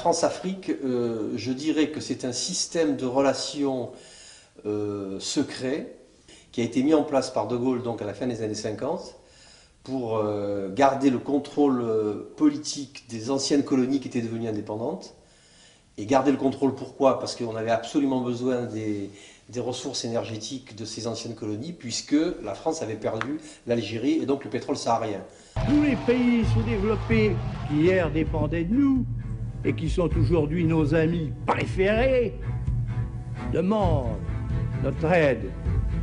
France-Afrique, je dirais que c'est un système de relations secret qui a été mis en place par De Gaulle donc à la fin des années 50 pour garder le contrôle politique des anciennes colonies qui étaient devenues indépendantes. Et garder le contrôle, pourquoi? Parce qu'on avait absolument besoin des ressources énergétiques de ces anciennes colonies, puisque la France avait perdu l'Algérie et donc le pétrole saharien. Tous les pays sous-développés qui hier dépendaient de nous et qui sont aujourd'hui nos amis préférés demandent notre aide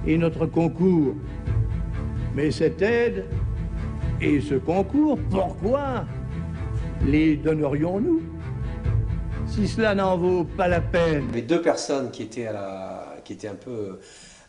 et notre concours. Mais cette aide et ce concours, pourquoi les donnerions-nous si cela n'en vaut pas la peine? Les deux personnes qui étaient un peu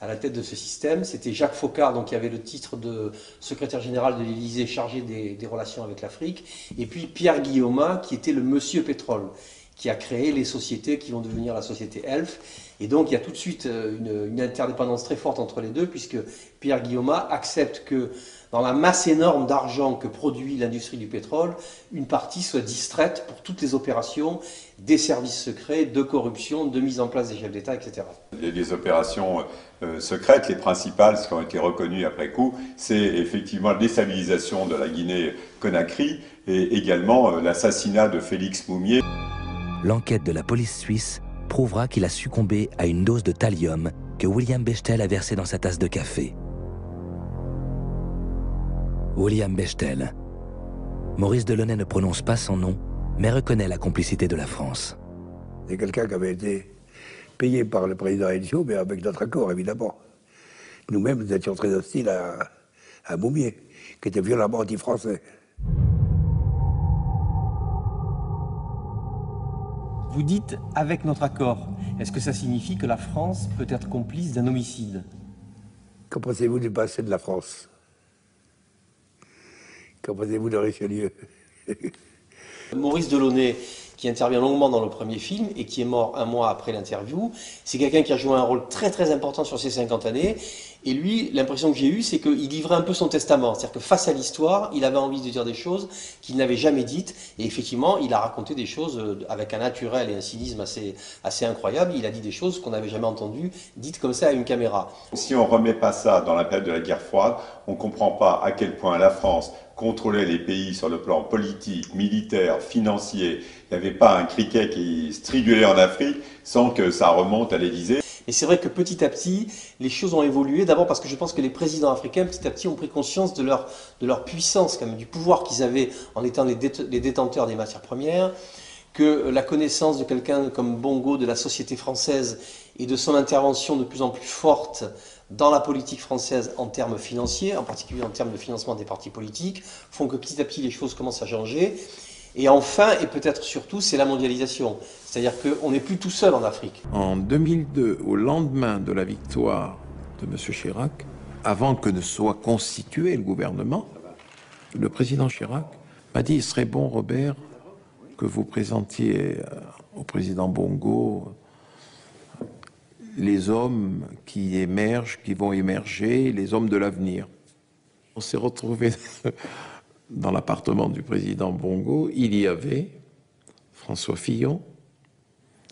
à la tête de ce système, c'était Jacques Foccart, donc qui avait le titre de secrétaire général de l'Élysée chargé des relations avec l'Afrique, et puis Pierre Guillaumat, qui était le monsieur pétrole, qui a créé les sociétés qui vont devenir la société Elf. Et donc il y a tout de suite une interdépendance très forte entre les deux, puisque Pierre Guillaumat accepte que dans la masse énorme d'argent que produit l'industrie du pétrole, une partie soit distraite pour toutes les opérations des services secrets, de corruption, de mise en place des chefs d'État, etc. Les opérations secrètes, les principales, ce qui ont été reconnues après coup, c'est effectivement la déstabilisation de la Guinée-Conakry et également l'assassinat de Félix Moumié. L'enquête de la police suisse prouvera qu'il a succombé à une dose de thallium que William Bechtel a versé dans sa tasse de café. William Bechtel. Maurice Delaunay ne prononce pas son nom, mais reconnaît la complicité de la France. C'est quelqu'un qui avait été payé par le président Elio, mais avec notre accord, évidemment. Nous-mêmes, nous étions très hostiles à Moumié, qui était violemment anti-français. Vous dites « avec notre accord ». Est-ce que ça signifie que la France peut être complice d'un homicide? Qu'en pensez-vous du passé de la France? Qu'en pensez-vous de Richelieu? Maurice Delaunay, qui intervient longuement dans le premier film et qui est mort un mois après l'interview, c'est quelqu'un qui a joué un rôle très très important sur ces 50 années. Et lui, l'impression que j'ai eue, c'est qu'il livrait un peu son testament. C'est-à-dire que face à l'histoire, il avait envie de dire des choses qu'il n'avait jamais dites. Et effectivement, il a raconté des choses avec un naturel et un cynisme assez incroyable. Il a dit des choses qu'on n'avait jamais entendues, dites comme ça à une caméra. Si on ne remet pas ça dans la période de la guerre froide, on ne comprend pas à quel point la France contrôlait les pays sur le plan politique, militaire, financier. Il n'y avait pas un criquet qui stridulait en Afrique sans que ça remonte à l'Élysée. Et c'est vrai que petit à petit, les choses ont évolué. D'abord parce que je pense que les présidents africains, petit à petit, ont pris conscience de leur puissance, quand même, du pouvoir qu'ils avaient en étant les détenteurs des matières premières, que la connaissance de quelqu'un comme Bongo, de la société française, et de son intervention de plus en plus forte dans la politique française en termes financiers, en particulier en termes de financement des partis politiques, font que petit à petit, les choses commencent à changer. Et enfin, et peut-être surtout, c'est la mondialisation. C'est-à-dire qu'on n'est plus tout seul en Afrique. En 2002, au lendemain de la victoire de M. Chirac, avant que ne soit constitué le gouvernement, le président Chirac m'a dit « Il serait bon, Robert, que vous présentiez au président Bongo les hommes qui émergent, qui vont émerger, les hommes de l'avenir. » On s'est retrouvés dans l'appartement du président Bongo. Il y avait François Fillon,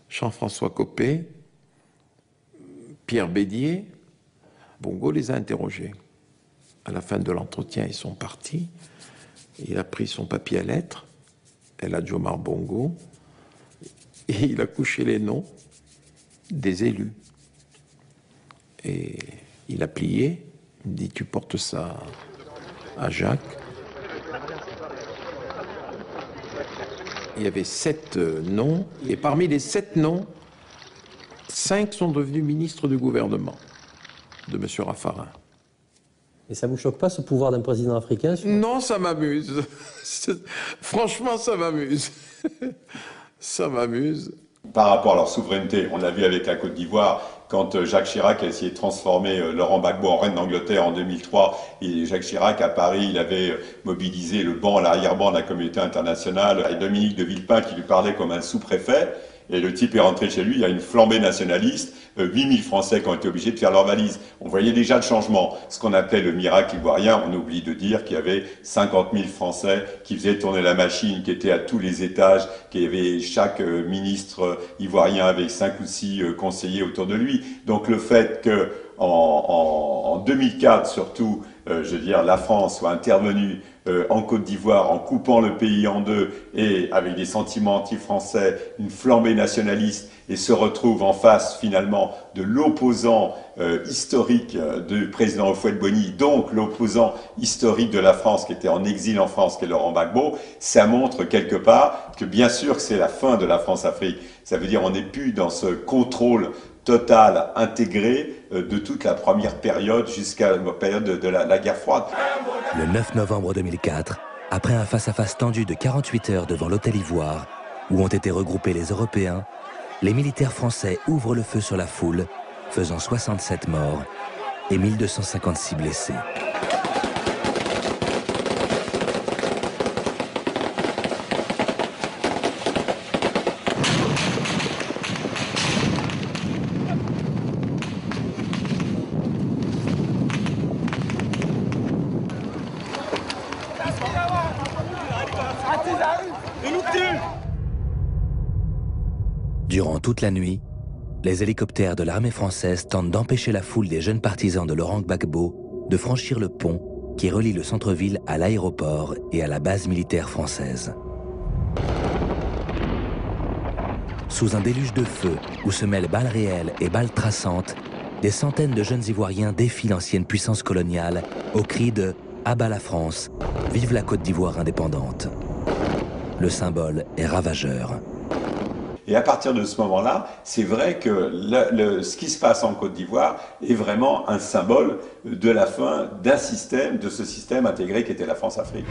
Jean-François Copé, Pierre Bédier. Bongo les a interrogés. À la fin de l'entretien, ils sont partis. Il a pris son papier à lettres, El Hadj Omar Bongo, et il a couché les noms des élus. Et il a plié, il me dit « Tu portes ça à Jacques ». Il y avait 7 noms, et parmi les 7 noms, 5 sont devenus ministres du gouvernement de M. Raffarin. Et ça ne vous choque pas, ce pouvoir d'un président africain? Non, ça m'amuse. Franchement, ça m'amuse. Ça m'amuse. Par rapport à leur souveraineté, on l'a vu avec la Côte d'Ivoire, quand Jacques Chirac a essayé de transformer Laurent Gbagbo en reine d'Angleterre en 2003, et Jacques Chirac, à Paris, il avait mobilisé le banc, l'arrière-banc de la communauté internationale, et Dominique de Villepin qui lui parlait comme un sous-préfet, Et le type est rentré chez lui, il y a une flambée nationaliste, 8000 Français qui ont été obligés de faire leurs valises. On voyait déjà le changement. Ce qu'on appelait le miracle ivoirien, on oublie de dire qu'il y avait 50 000 Français qui faisaient tourner la machine, qui étaient à tous les étages, qu'il y avait chaque ministre ivoirien avec 5 ou 6 conseillers autour de lui. Donc le fait que en 2004 surtout, je veux dire, la France soit intervenue en Côte d'Ivoire en coupant le pays en deux et avec des sentiments anti-français, une flambée nationaliste et se retrouve en face finalement de l'opposant historique du président Houphouët-Boigny, donc l'opposant historique de la France qui était en exil en France, qui est Laurent Gbagbo, ça montre quelque part que bien sûr que c'est la fin de la France-Afrique. Ça veut dire on n'est plus dans ce contrôle total, intégré de toute la première période jusqu'à la période de la guerre froide. Le 9 novembre 2004, après un face-à-face tendu de 48 heures devant l'Hôtel Ivoire, où ont été regroupés les Européens, les militaires français ouvrent le feu sur la foule, faisant 67 morts et 1256 blessés. Durant toute la nuit, les hélicoptères de l'armée française tentent d'empêcher la foule des jeunes partisans de Laurent Gbagbo de franchir le pont qui relie le centre-ville à l'aéroport et à la base militaire française. Sous un déluge de feu où se mêlent balles réelles et balles traçantes, des centaines de jeunes Ivoiriens défient l'ancienne puissance coloniale au cri de « À bas la France, vive la Côte d'Ivoire indépendante ». Le symbole est ravageur. Et à partir de ce moment-là, c'est vrai que ce qui se passe en Côte d'Ivoire est vraiment un symbole de la fin d'un système, de ce système intégré qui était la France-Afrique.